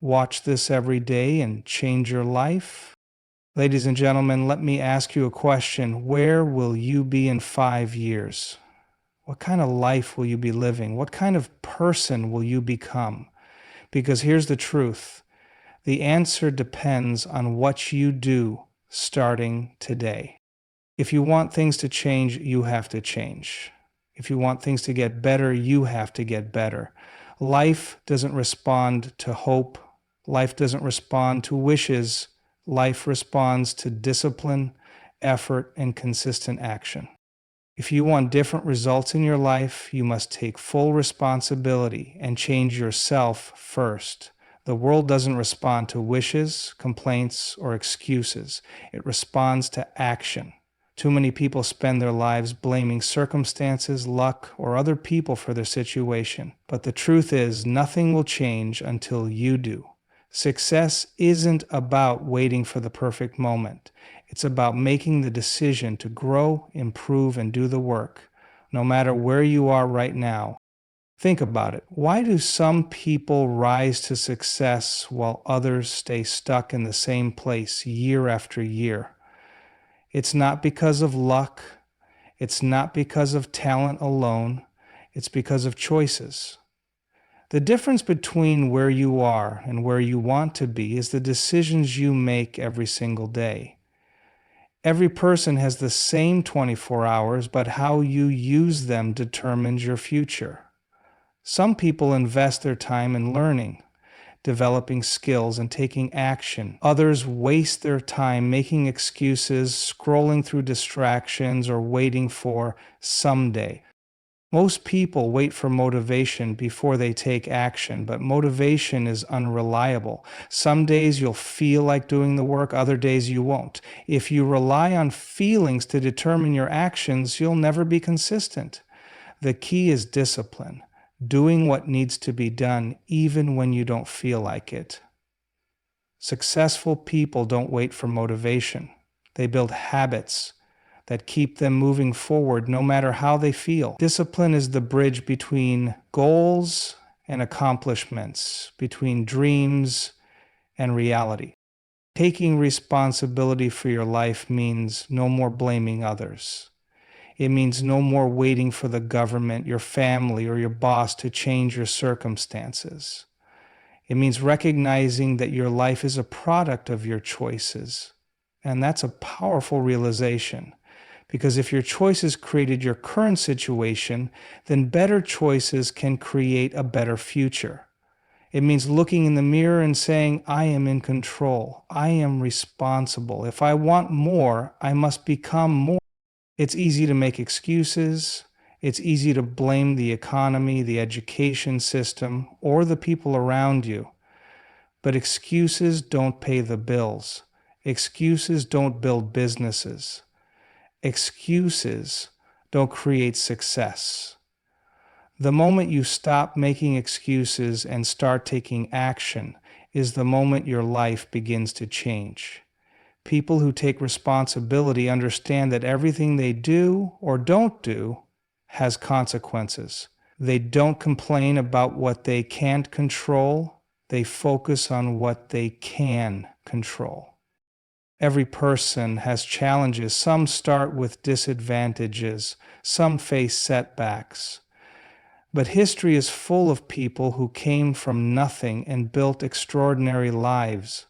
Watch this every day and change your life? Ladies and gentlemen, let me ask you a question. Where will you be in 5 years? What kind of life will you be living? What kind of person will you become? Because here's the truth. The answer depends on what you do starting today. If you want things to change, you have to change. If you want things to get better, you have to get better. Life doesn't respond to hope. Life doesn't respond to wishes. Life responds to discipline, effort, and consistent action. If you want different results in your life, you must take full responsibility and change yourself first. The world doesn't respond to wishes, complaints, or excuses. It responds to action. Too many people spend their lives blaming circumstances, luck, or other people for their situation. But the truth is, nothing will change until you do. Success isn't about waiting for the perfect moment. It's about making the decision to grow, improve, and do the work, no matter where you are right now. Think about it. Why do some people rise to success while others stay stuck in the same place year after year? It's not because of luck. It's not because of talent alone. It's because of choices. The difference between where you are and where you want to be is the decisions you make every single day. Every person has the same 24 hours, but how you use them determines your future. Some people invest their time in learning, developing skills, and taking action. Others waste their time making excuses, scrolling through distractions, or waiting for someday. Most people wait for motivation before they take action, but motivation is unreliable. Some days you'll feel like doing the work, other days you won't. If you rely on feelings to determine your actions, you'll never be consistent. The key is discipline, doing what needs to be done even when you don't feel like it. Successful people don't wait for motivation. They build habits that keep them moving forward no matter how they feel. Discipline is the bridge between goals and accomplishments, between dreams and reality. Taking responsibility for your life means no more blaming others. It means no more waiting for the government, your family, or your boss to change your circumstances. It means recognizing that your life is a product of your choices. And that's a powerful realization. Because if your choices created your current situation, then better choices can create a better future. It means looking in the mirror and saying, I am in control. I am responsible. If I want more, I must become more. It's easy to make excuses. It's easy to blame the economy, the education system, or the people around you. But excuses don't pay the bills. Excuses don't build businesses. Excuses don't create success. The moment you stop making excuses and start taking action is the moment your life begins to change. People who take responsibility understand that everything they do or don't do has consequences. They don't complain about what they can't control. They focus on what they can control. Every person has challenges. Some start with disadvantages. Some face setbacks. But history is full of people who came from nothing and built extraordinary lives.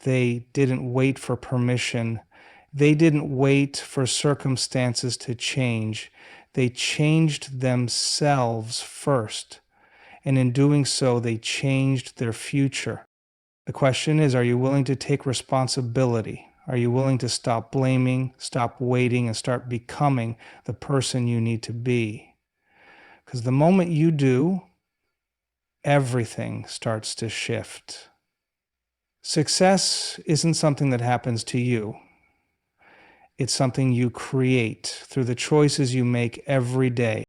They didn't wait for permission. They didn't wait for circumstances to change. They changed themselves first. And in doing so, they changed their future. The question is, are you willing to take responsibility? Are you willing to stop blaming, stop waiting, and start becoming the person you need to be? Because the moment you do, everything starts to shift. Success isn't something that happens to you. It's something you create through the choices you make every day.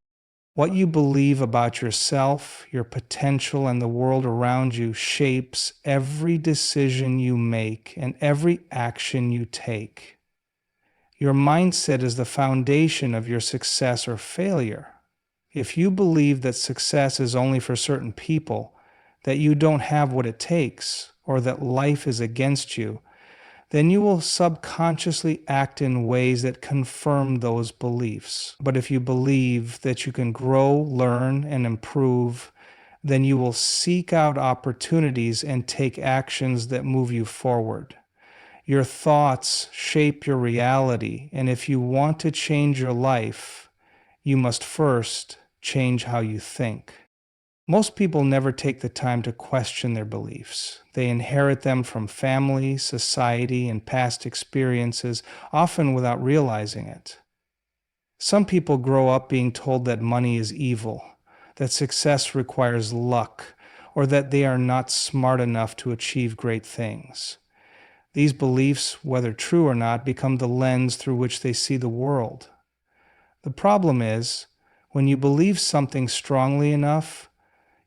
What you believe about yourself, your potential, and the world around you shapes every decision you make and every action you take. Your mindset is the foundation of your success or failure. If you believe that success is only for certain people, that you don't have what it takes, or that life is against you, then you will subconsciously act in ways that confirm those beliefs. But if you believe that you can grow, learn, and improve, then you will seek out opportunities and take actions that move you forward. Your thoughts shape your reality, and if you want to change your life, you must first change how you think. Most people never take the time to question their beliefs. They inherit them from family, society, and past experiences, often without realizing it. Some people grow up being told that money is evil, that success requires luck, or that they are not smart enough to achieve great things. These beliefs, whether true or not, become the lens through which they see the world. The problem is, when you believe something strongly enough,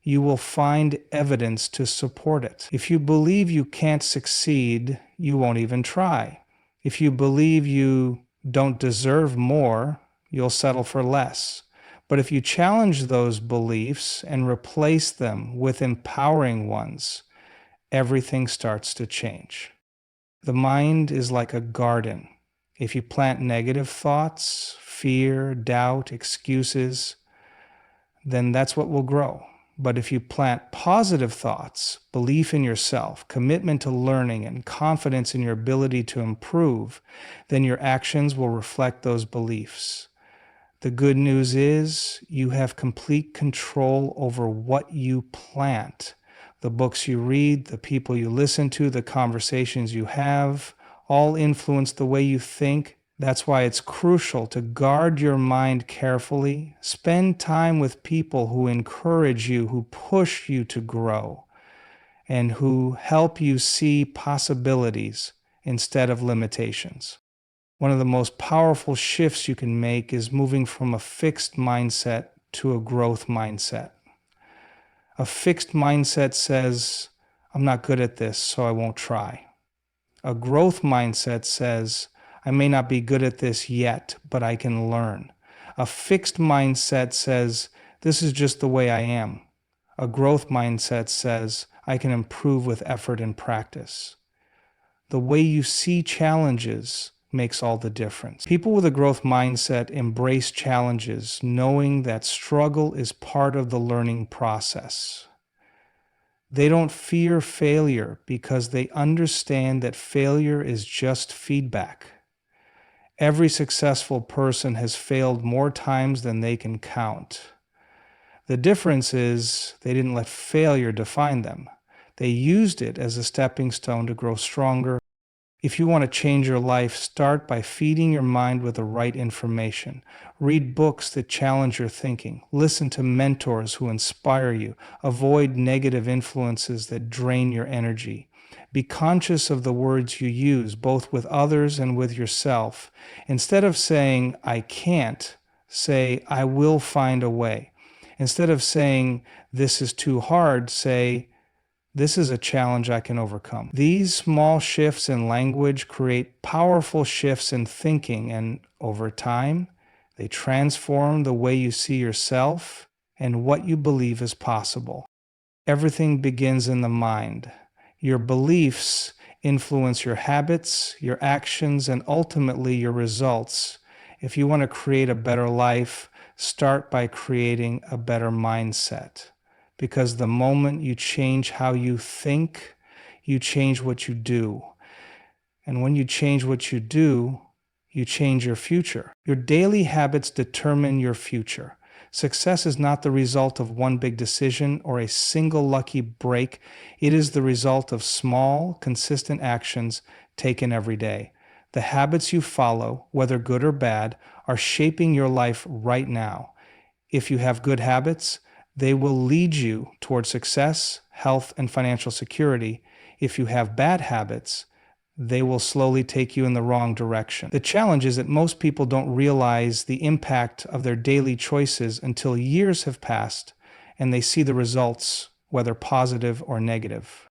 you will find evidence to support it. If you believe you can't succeed, you won't even try. If you believe you don't deserve more, you'll settle for less. But if you challenge those beliefs and replace them with empowering ones, everything starts to change. The mind is like a garden. If you plant negative thoughts, fear, doubt, excuses, then that's what will grow. But if you plant positive thoughts, belief in yourself, commitment to learning, and confidence in your ability to improve, then your actions will reflect those beliefs. The good news is you have complete control over what you plant. The books you read, the people you listen to, the conversations you have, all influence the way you think. That's why it's crucial to guard your mind carefully. Spend time with people who encourage you, who push you to grow, and who help you see possibilities instead of limitations. One of the most powerful shifts you can make is moving from a fixed mindset to a growth mindset. A fixed mindset says, I'm not good at this, so I won't try. A growth mindset says, I may not be good at this yet, but I can learn. A fixed mindset says, this is just the way I am. A growth mindset says, I can improve with effort and practice. The way you see challenges makes all the difference. People with a growth mindset embrace challenges, knowing that struggle is part of the learning process. They don't fear failure because they understand that failure is just feedback. Every successful person has failed more times than they can count. The difference is they didn't let failure define them. They used it as a stepping stone to grow stronger. If you want to change your life, start by feeding your mind with the right information. Read books that challenge your thinking. Listen to mentors who inspire you. Avoid negative influences that drain your energy. Be conscious of the words you use, both with others and with yourself. Instead of saying, I can't, say, I will find a way. Instead of saying, this is too hard, say, this is a challenge I can overcome. These small shifts in language create powerful shifts in thinking, and over time, they transform the way you see yourself and what you believe is possible. Everything begins in the mind. Your beliefs influence your habits, your actions, and ultimately your results. If you want to create a better life, start by creating a better mindset. Because the moment you change how you think, you change what you do. And when you change what you do, you change your future. Your daily habits determine your future. Success is not the result of one big decision or a single lucky break. It is the result of small, consistent actions taken every day. The habits you follow, whether good or bad, are shaping your life right now. If you have good habits, they will lead you toward success, health, and financial security. If you have bad habits, they will slowly take you in the wrong direction. The challenge is that most people don't realize the impact of their daily choices until years have passed and they see the results, whether positive or negative.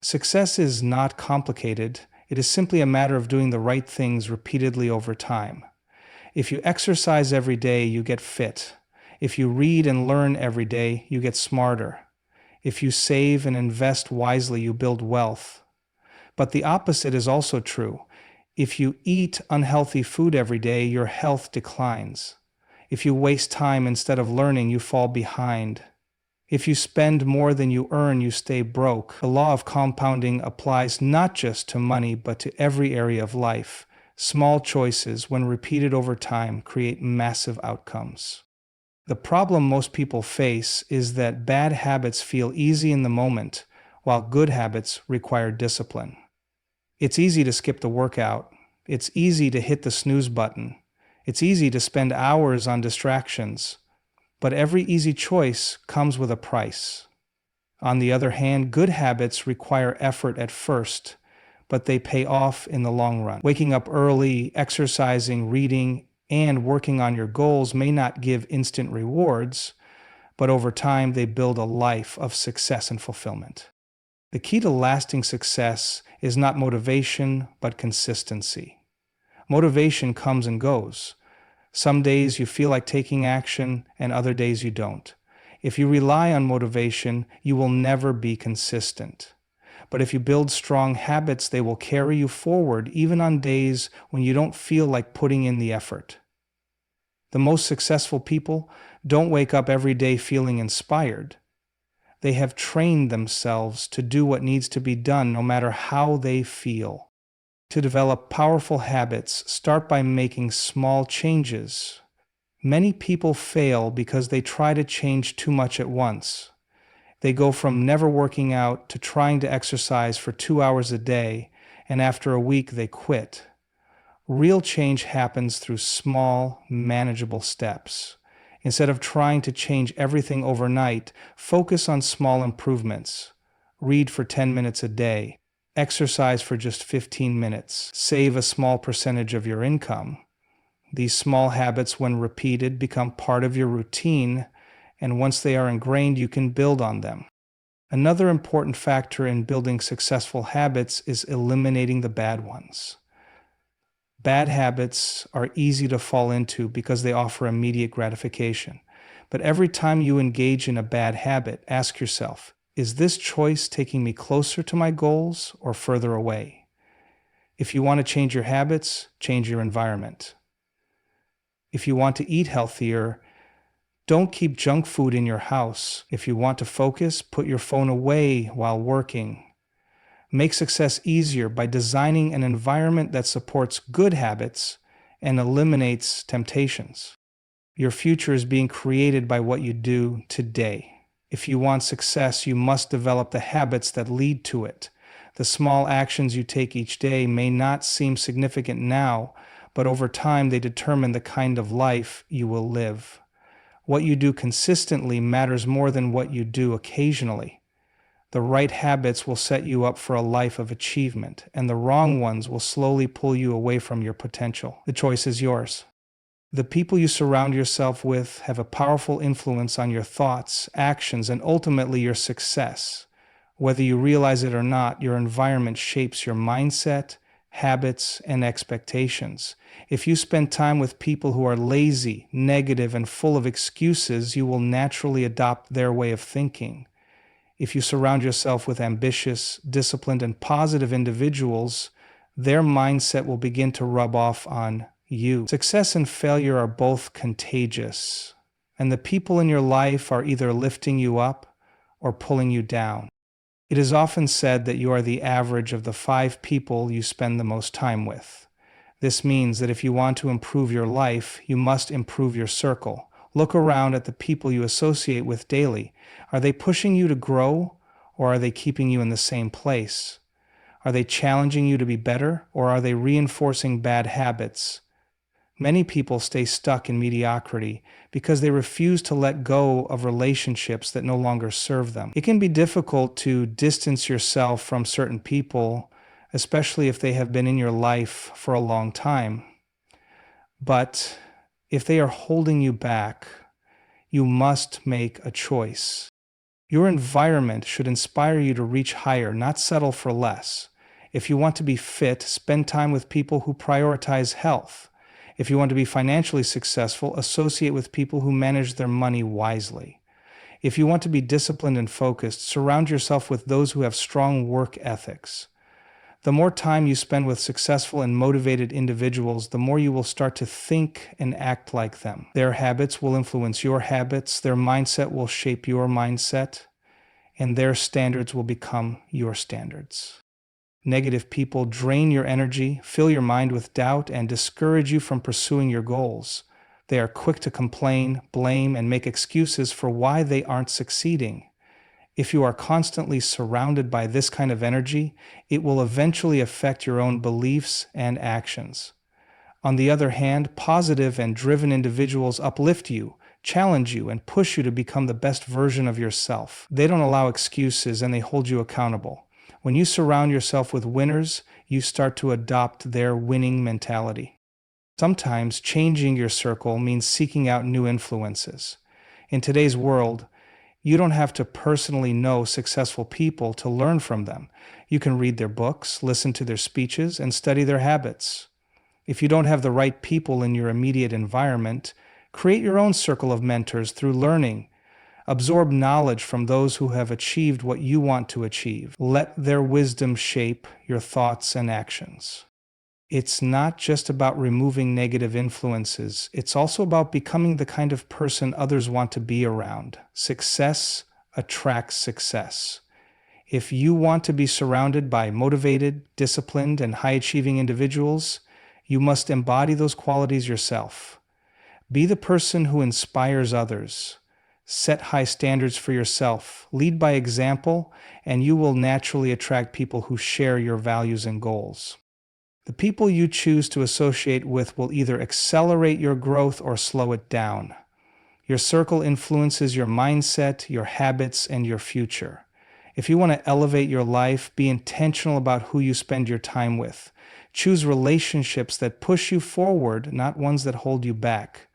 Success is not complicated. It is simply a matter of doing the right things repeatedly over time. If you exercise every day, you get fit. If you read and learn every day, you get smarter. If you save and invest wisely, you build wealth. But the opposite is also true. If you eat unhealthy food every day, your health declines. If you waste time instead of learning, you fall behind. If you spend more than you earn, you stay broke. The law of compounding applies not just to money, but to every area of life. Small choices, when repeated over time, create massive outcomes. The problem most people face is that bad habits feel easy in the moment, while good habits require discipline. It's easy to skip the workout. It's easy to hit the snooze button. It's easy to spend hours on distractions. But every easy choice comes with a price. On the other hand, good habits require effort at first, but they pay off in the long run. Waking up early, exercising, reading, and working on your goals may not give instant rewards, but over time they build a life of success and fulfillment. The key to lasting success is not motivation, but consistency. Motivation comes and goes. Some days you feel like taking action, and other days you don't. If you rely on motivation, you will never be consistent. But if you build strong habits, they will carry you forward even on days when you don't feel like putting in the effort. The most successful people don't wake up every day feeling inspired. They have trained themselves to do what needs to be done no matter how they feel. To develop powerful habits, start by making small changes. Many people fail because they try to change too much at once. They go from never working out to trying to exercise for 2 hours a day, and after a week they quit. Real change happens through small, manageable steps. Instead of trying to change everything overnight, focus on small improvements. Read for 10 minutes a day. Exercise for just 15 minutes. Save a small percentage of your income. These small habits, when repeated, become part of your routine, and once they are ingrained, you can build on them. Another important factor in building successful habits is eliminating the bad ones. Bad habits are easy to fall into because they offer immediate gratification. But every time you engage in a bad habit, ask yourself, is this choice taking me closer to my goals or further away? If you want to change your habits, change your environment. If you want to eat healthier, don't keep junk food in your house. If you want to focus, put your phone away while working. Make success easier by designing an environment that supports good habits and eliminates temptations. Your future is being created by what you do today. If you want success, you must develop the habits that lead to it. The small actions you take each day may not seem significant now, but over time they determine the kind of life you will live. What you do consistently matters more than what you do occasionally. The right habits will set you up for a life of achievement, and the wrong ones will slowly pull you away from your potential. The choice is yours. The people you surround yourself with have a powerful influence on your thoughts, actions, and ultimately your success. Whether you realize it or not, your environment shapes your mindset, habits, and expectations. If you spend time with people who are lazy, negative, and full of excuses, you will naturally adopt their way of thinking. If you surround yourself with ambitious, disciplined, and positive individuals, their mindset will begin to rub off on you. Success and failure are both contagious, and the people in your life are either lifting you up or pulling you down. It is often said that you are the average of the 5 people you spend the most time with. This means that if you want to improve your life, you must improve your circle. Look around at the people you associate with daily. Are they pushing you to grow, or are they keeping you in the same place? Are they challenging you to be better, or are they reinforcing bad habits? Many people stay stuck in mediocrity because they refuse to let go of relationships that no longer serve them. It can be difficult to distance yourself from certain people, especially if they have been in your life for a long time. But if they are holding you back, you must make a choice. Your environment should inspire you to reach higher, not settle for less. If you want to be fit, spend time with people who prioritize health. If you want to be financially successful, associate with people who manage their money wisely. If you want to be disciplined and focused, surround yourself with those who have strong work ethics. The more time you spend with successful and motivated individuals, the more you will start to think and act like them. Their habits will influence your habits, their mindset will shape your mindset, and their standards will become your standards. Negative people drain your energy, fill your mind with doubt, and discourage you from pursuing your goals. They are quick to complain, blame, and make excuses for why they aren't succeeding. If you are constantly surrounded by this kind of energy, it will eventually affect your own beliefs and actions. On the other hand, positive and driven individuals uplift you, challenge you, and push you to become the best version of yourself. They don't allow excuses and they hold you accountable. When you surround yourself with winners, you start to adopt their winning mentality. Sometimes changing your circle means seeking out new influences. In today's world, you don't have to personally know successful people to learn from them. You can read their books, listen to their speeches, and study their habits. If you don't have the right people in your immediate environment, create your own circle of mentors through learning. Absorb knowledge from those who have achieved what you want to achieve. Let their wisdom shape your thoughts and actions. It's not just about removing negative influences, it's also about becoming the kind of person others want to be around. Success attracts success. If you want to be surrounded by motivated, disciplined, and high-achieving individuals, you must embody those qualities yourself. Be the person who inspires others. Set high standards for yourself, lead by example, and you will naturally attract people who share your values and goals. The people you choose to associate with will either accelerate your growth or slow it down. Your circle influences your mindset, your habits, and your future. If you want to elevate your life, be intentional about who you spend your time with. Choose relationships that push you forward, not ones that hold you back.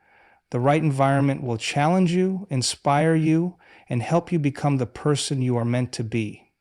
The right environment will challenge you, inspire you, and help you become the person you are meant to be.